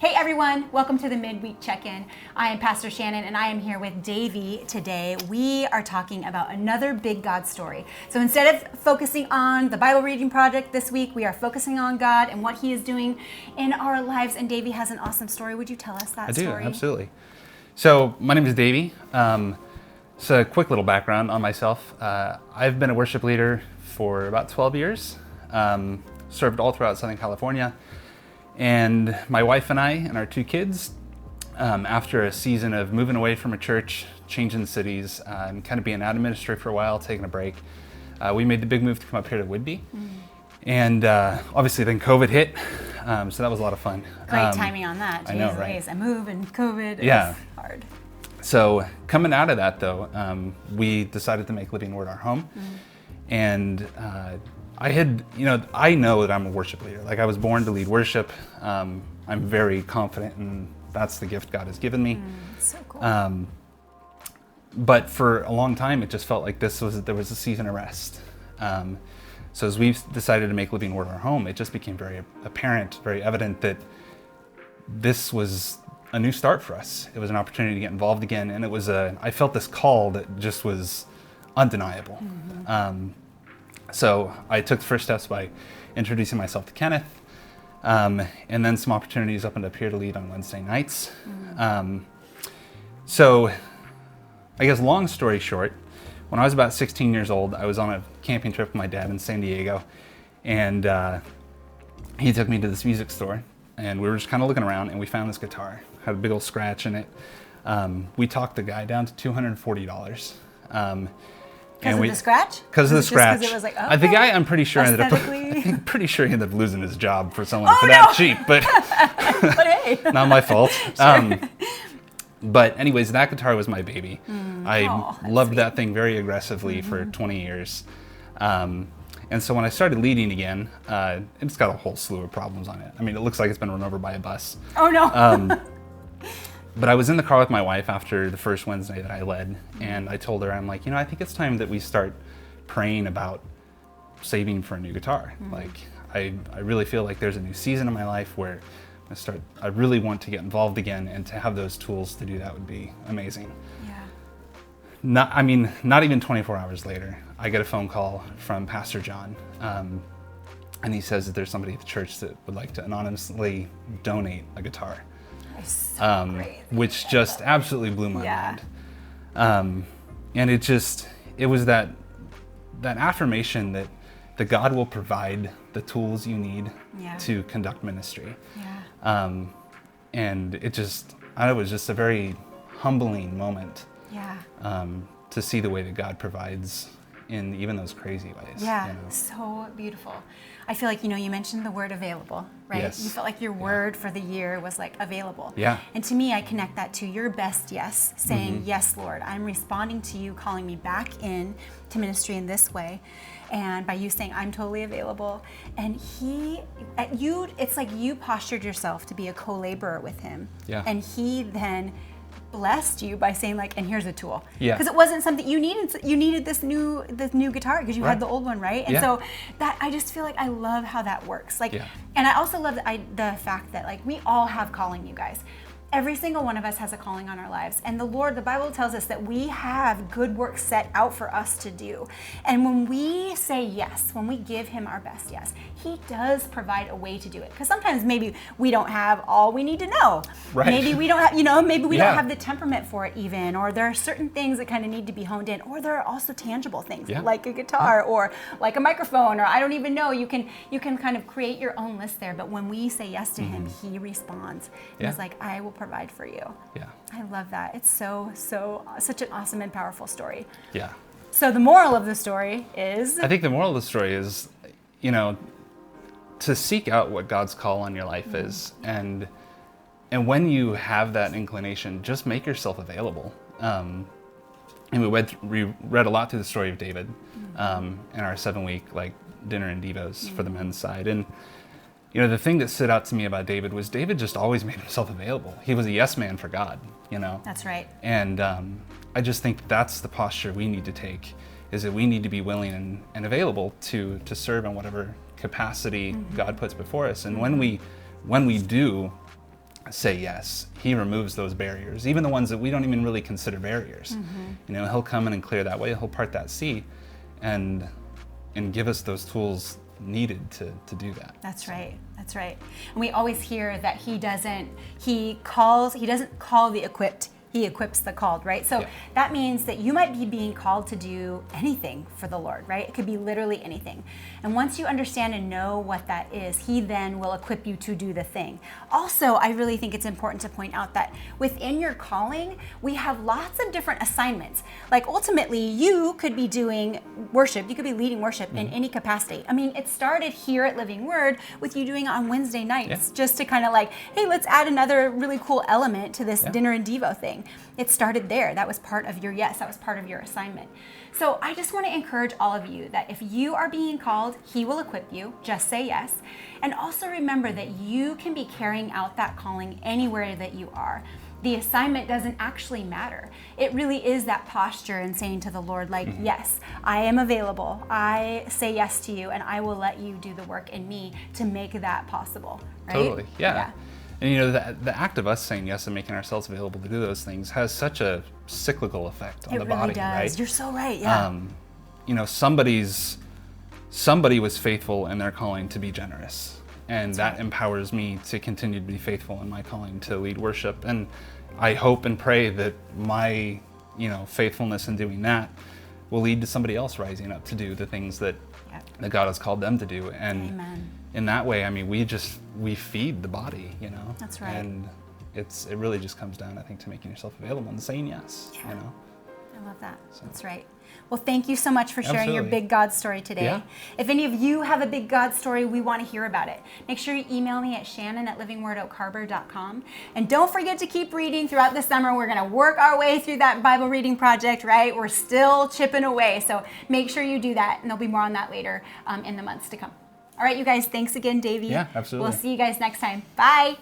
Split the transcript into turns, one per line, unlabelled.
Hey everyone, welcome to the Midweek Check-In. I am Pastor Shannon and I am here with Davey today. We are talking about another big God story. So instead of focusing on the Bible reading project this week, we are focusing on God and what He is doing in our lives. And Davey has an awesome story. Would you tell us that story?
I do, absolutely. So my name is Davey. So a quick little background on myself. I've been a worship leader for about 12 years, served all throughout Southern California. And my wife and I and our two kids, after a season of moving away from a church, changing cities, and kind of being out of ministry for a while, taking a break, we made the big move to come up here to Whidbey. And obviously then COVID hit, so that was a lot of fun.
Great timing on that.
I know, right?
A move and COVID, it was hard.
So coming out of that though, we decided to make Living Word our home. And I know that I'm a worship leader. Like I was born to lead worship. I'm very confident and that's the gift God has given me.
So cool.
But for a long time, it just felt like there was a season of rest. So as we've decided to make Living Word our home, it just became very apparent, very evident that this was a new start for us. It was an opportunity to get involved again. And I felt this call that just was undeniable. So I took the first steps by introducing myself to Kenneth, and then some opportunities opened up here to lead on Wednesday nights. So I guess long story short, when I was about 16 years old, I was on a camping trip with my dad in San Diego, and he took me to this music store, and we were just kind of looking around, and we found this guitar. Had a big old scratch in it. We talked the guy down to $240.
Because of the scratch?
Because of the scratch.
Because it was like, okay.
The guy, I'm pretty sure ended up losing his job for someone that cheap, but
but hey,
not my fault.
Sure.
But anyways, that guitar was my baby. I loved
sweet.
that thing very aggressively for 20 years. And so when I started leading again, it's got a whole slew of problems on it. I mean, it looks like it's been run over by a bus.
Oh no.
But I was in the car with my wife after the first Wednesday that I led, and I told her, I'm like, I think it's time that we start praying about saving for a new guitar. Like, I really feel like there's a new season in my life where I really want to get involved again, and to have those tools to do that would be amazing.
Yeah.
Not even 24 hours later, I get a phone call from Pastor John, and he says that there's somebody at the church that would like to anonymously donate a guitar.
So great.
Which just absolutely blew my mind. And it was that affirmation that God will provide the tools you need to conduct ministry. And it was just a very humbling moment to see the way that God provides in even those crazy ways.
Yeah, so beautiful. I feel like, you mentioned the word available, right?
Yes.
You felt like your word for the year was like available.
Yeah.
And to me, I connect that to your best yes, saying, yes, Lord, I'm responding to you, calling me back in to ministry in this way. And by you saying, I'm totally available. And it's like you postured yourself to be a co-laborer with him.
Yeah.
And he then blessed you by saying like, and here's a tool.
Yeah.
Because it wasn't something you needed. You needed this new guitar because you had the old one, right? And so that I just feel like I love how that works. Like, and I also love the fact that like we all have calling, you guys. Every single one of us has a calling on our lives. And the Bible tells us that we have good work set out for us to do. And when we say yes, when we give him our best yes, he does provide a way to do it. Because sometimes maybe we don't have all we need to know.
Right.
Maybe we don't have, maybe we don't have the temperament for it even, or there are certain things that kind of need to be honed in, or there are also tangible things like a guitar or like a microphone, or I don't even know. You can kind of create your own list there. But when we say yes to him, he responds. He's like, I will provide for you.
Yeah.
I love that. It's such an awesome and powerful story.
Yeah.
So the moral of the story is?
I think the moral of the story is, to seek out what God's call on your life is, and when you have that inclination, just make yourself available. And we read a lot through the story of David in our 7-week dinner and devos for the men's side, and the thing that stood out to me about David was David just always made himself available. He was a yes man for God,
That's right.
And I just think that's the posture we need to take, is that we need to be willing and available to serve in whatever capacity God puts before us. And when we do say yes, he removes those barriers, even the ones that we don't even really consider barriers. You know, he'll come in and clear that way. He'll part that sea, and give us those tools needed to do that.
That's right. That's right. And we always hear that he doesn't call the equipped, he equips the called, right? So that means that you might be being called to do anything for the Lord, right? It could be literally anything. And once you understand and know what that is, he then will equip you to do the thing. Also, I really think it's important to point out that within your calling, we have lots of different assignments. Like ultimately, you could be doing worship, you could be leading worship in any capacity. I mean, it started here at Living Word with you doing it on Wednesday nights, just to kind of like, hey, let's add another really cool element to this dinner and Devo thing. It started there. That was part of your yes. That was part of your assignment. So I just want to encourage all of you that if you are being called, he will equip you. Just say yes. And also remember that you can be carrying out that calling anywhere that you are. The assignment doesn't actually matter. It really is that posture and saying to the Lord, like, yes, I am available. I say yes to you, and I will let you do the work in me to make that possible. Right?
Totally. Yeah. And you know, the act of us saying yes and making ourselves available to do those things has such a cyclical effect on the body,
really does.
Right?
You're so right. Yeah.
You know, somebody was faithful in their calling to be generous, and that empowers me to continue to be faithful in my calling to lead worship. And I hope and pray that my, you know, faithfulness in doing that will lead to somebody else rising up to do the things that God has called them to do. And
Amen.
In that way, I mean, we feed the body, you know.
That's right.
And it really just comes down, I think, to making yourself available and saying yes.
Yeah.
You know.
I love that. So. That's right. Well, thank you so much for sharing
Absolutely.
your big God story today.
Yeah.
If any of you have a big God story, we want to hear about it. Make sure you email me at shannon@livingwordoakharbor.com. And don't forget to keep reading throughout the summer. We're going to work our way through that Bible reading project, right? We're still chipping away. So make sure you do that. And there'll be more on that later in the months to come. All right, you guys, thanks again, Davey.
Yeah, absolutely.
We'll see you guys next time. Bye.